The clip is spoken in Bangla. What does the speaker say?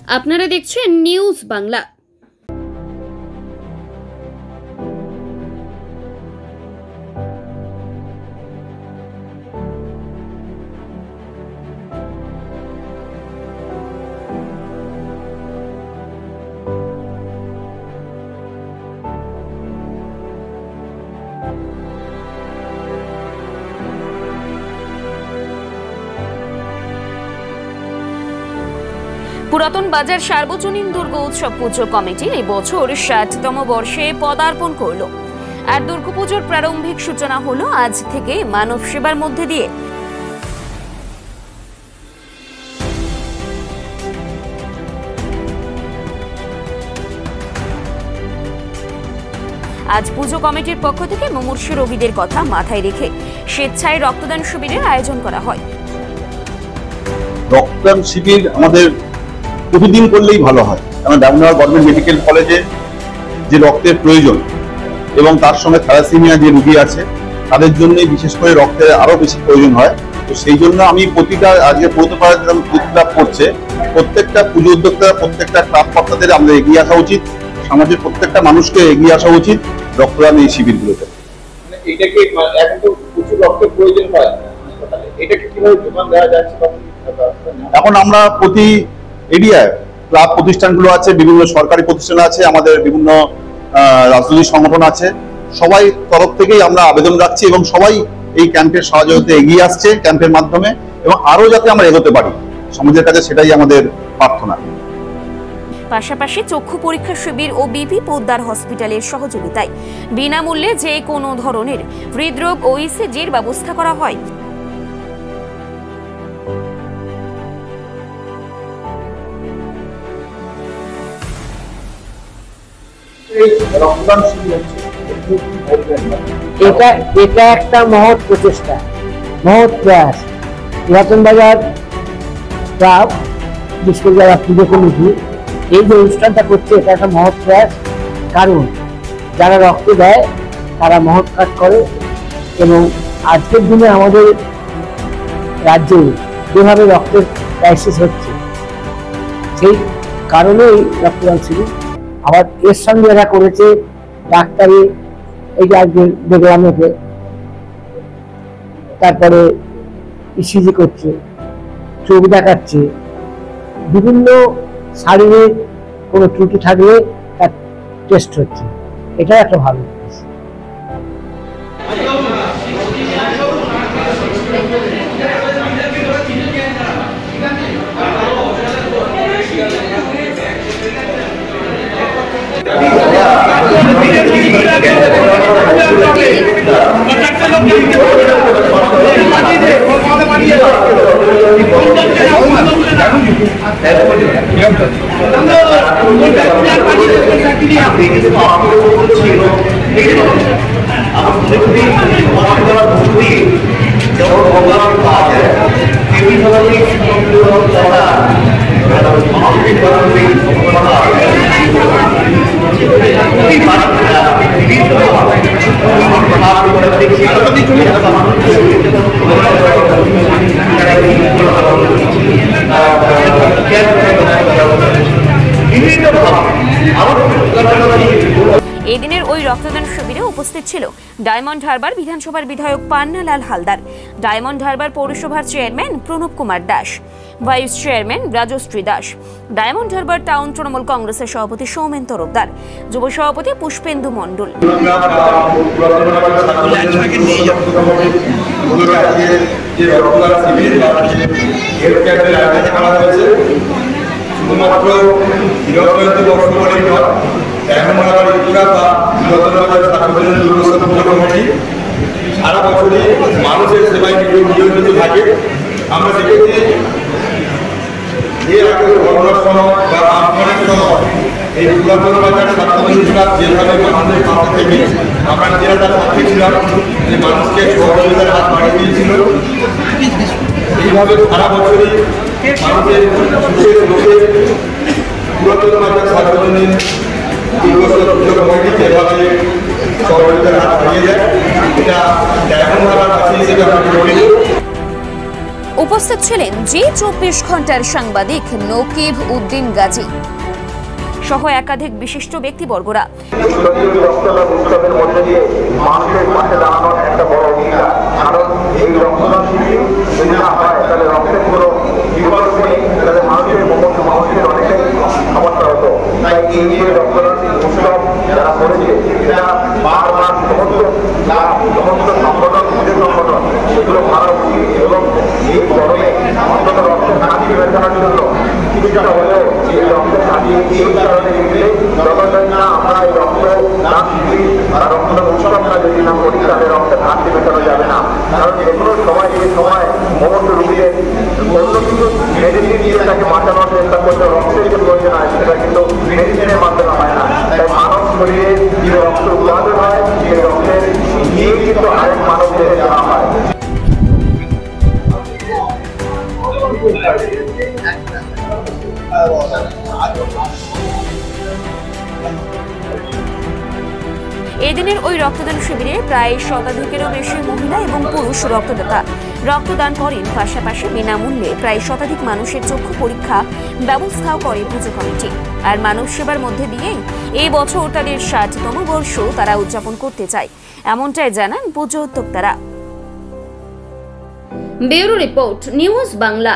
আপনারা দেখছেন নিউজ বাংলা। পুরাতন বাজার সার্বজনীন দুর্গা উৎসব পুজো কমিটি এই বছর ৬০তম বর্ষে পদার্পণ করল। আর দুর্গাপুজোর প্রারম্ভিক সূচনা হলো আজ থেকে মানব সেবার মধ্যে দিয়ে। আজ পুজো কমিটির পক্ষ থেকে মুমূর্ষু রোগীদের কথা মাথায় রেখে স্বেচ্ছায় রক্তদান শিবিরের আয়োজন করা হয়। রক্তদান শিবির আমাদের প্রতিদিন করলেই ভালো হয়, কারণ ডায়মন্ড গভর্নমেন্ট মেডিকেল কলেজে যে রক্তের প্রয়োজন এবং তার সঙ্গে থ্যালাসেমিয়া যে রোগী আছে তাদের জন্য বিশেষ করে রক্তের আরো বেশি প্রয়োজন হয়। তো সেই জন্য আমি প্রতিটা আজকে পৌরপাড়া ক্লাব করছে, প্রত্যেকটা পুজো উদ্যোক্তা, প্রত্যেকটা ক্লাব কর্তাদের আমাদের এগিয়ে আসা উচিত, সমাজের প্রত্যেকটা মানুষকে এগিয়ে আসা উচিত রক্তদান এই শিবিরগুলোতে। এটাকে এখন তো প্রচুর রক্তের প্রয়োজন হয়, এটাকে কিভাবে যোগান দেওয়া যাচ্ছে? এখন আমরা প্রতি এরিয়ায় ক্লাব প্রতিষ্ঠানগুলো আছে, বিভিন্ন সরকারি প্রতিষ্ঠান আছে, আমাদের বিভিন্ন রাজনৈতিক সংগঠন আছে, সবাই তরফ থেকেই আমরা আবেদন রাখছি এবং সবাই এই ক্যাম্পের সহযোগিতা এগিয়ে আসছে ক্যাম্পের মাধ্যমে, এবং আরো যাতে আমরা এগোতে পারি সমাজের কাছে, সেটাই আমাদের প্রার্থনা। পাশাপাশি চক্ষু পরীক্ষা শিবির ও বিপি পোদ্দার হসপিটালের সহযোগিতায় বিনামূল্যে যে কোনো ধরনের হৃদরোগ ও ইসিজির ব্যবস্থা করা হয়। এটা একটা মহৎ প্রচেষ্টা, মহৎ প্রয়াস। পুরাতন বাজার ক্লাব, বিশেষ করে যারা পুজো কমিটি এই যে অনুষ্ঠানটা করছে, এটা একটা মহৎ প্রয়াস। কারণ যারা রক্ত দেয় তারা মহৎ কাজ করে, এবং আজকের দিনে আমাদের রাজ্যে যেভাবে রক্তের ক্রাইসিস হচ্ছে, সেই কারণেই রক্তদান শিবির। আবার এর সঙ্গে এরা করেছে ডাক্তারি, এই যে আজকে দেখলাম এতে, তারপরে ইসিজি করছে, চোখ দেখাচ্ছে, বিভিন্ন শারীরিক কোনো ত্রুটি থাকলে তার টেস্ট হচ্ছে। এটা একটা ভালো জিনিস। এদিনের ওই রক্তদান শিবিরে উপস্থিত ছিল ডায়মন্ড হারবার বিধানসভার বিধায়ক পান্নালাল হালদার, ডায়মন্ড হারবার পৌরসভার chairman Pranab Kumar Das, vice chairman Rajashree Das, Diamond Harbour town Trinamool কংগ্রেসের সভাপতি সৌমেন তরফদার, যুব সভাপতি পুষ্পেন্দু মণ্ডল। শুধুমাত্র সারা বছরে মানুষের সেবায় নিয়োজিত থাকে। আমরা দেখেছি এর আগে করোনার সময় বা আমফানের সময় এই পুরাতন বাজার ছাত্রছাত্রীরা যেভাবে মানুষের পাশে থেকে আমরা নিজেরা তার সাথে ছিলাম, যে মানুষকে সহযোগিতার হাত বাড়িয়ে দিয়েছিল, এইভাবে সারা বছরই মানুষের সুখের লোকের পুরাতন বাজার ছাত্রছাত্রী যেভাবে সহযোগিতার হাত বাড়িয়ে দেয়, এটা ডায়মন্ড হারবার হিসেবে আমরা করি। উপস্থিত ছিলেন জি 24 ঘন্টার সাংবাদিক নকিব উদ্দিন গাজী সহ একাধিক বিশিষ্ট ব্যক্তিবর্গরা। রক্তদান উৎসবের মধ্যে দিয়ে মানুষের পাশে দাঁড়ানোর একটা বড় অঙ্গীকার, কারণ এই রক্তদান শিবির যদি না হয় তাহলে রক্তের কোনো বিকল্প নেই, তাহলে মানুষের অনেকটাই সমস্যা হতো। তাই এই যে রক্তদান উৎসব যারা করেছে এটা বারবার সমস্ত সংগঠন পুজো সংগঠন এগুলো ভালো উচিত এবং এই গরমে অন্তত রক্তের ঘাটতি মেটানোর জন্য কিছুটা হলেও এই রক্তের ঘাটতি এই কারণে দিলে যতদিন না আমরা এই রক্তদান শিবির বা রক্তদান উৎসবটা যদি না করি তাহলে রক্তের ঘাটতি মেটানো যাবে না। কারণ এগুলো সবাই এই সময় সমস্ত রোগীদের অন্য কিছু মেডিসিন দিয়ে তাকে বাঁচানোর চেষ্টা করতে রক্তের যে প্রয়োজন হয় সেটা কিন্তু মেডিসিনের মাধ্যমে হয় না। তাই মানব শরীরে যে রক্ত উৎপাদন হয় সেই রক্তের নিয়ে কিন্তু আরেক মানব দেহে দেওয়া হয়। এদিনের ওই রক্তদান শিবিরে প্রায় শতাধিকেরও বেশি মহিলা এবং পুরুষ রক্তদাতা রক্তদান করেন। পাশাপাশি বিনামূল্যে প্রায় শতাধিক মানুষের চক্ষু পরীক্ষা ব্যবস্থাও করে পুজো কমিটি। আর মানব সেবার মধ্যে দিয়েই এই বছর তাদের 60তম বর্ষ তারা উদযাপন করতে চায়, এমনটাই জানান পুজো উদ্যোক্তারা। Bureau report, news Bangla.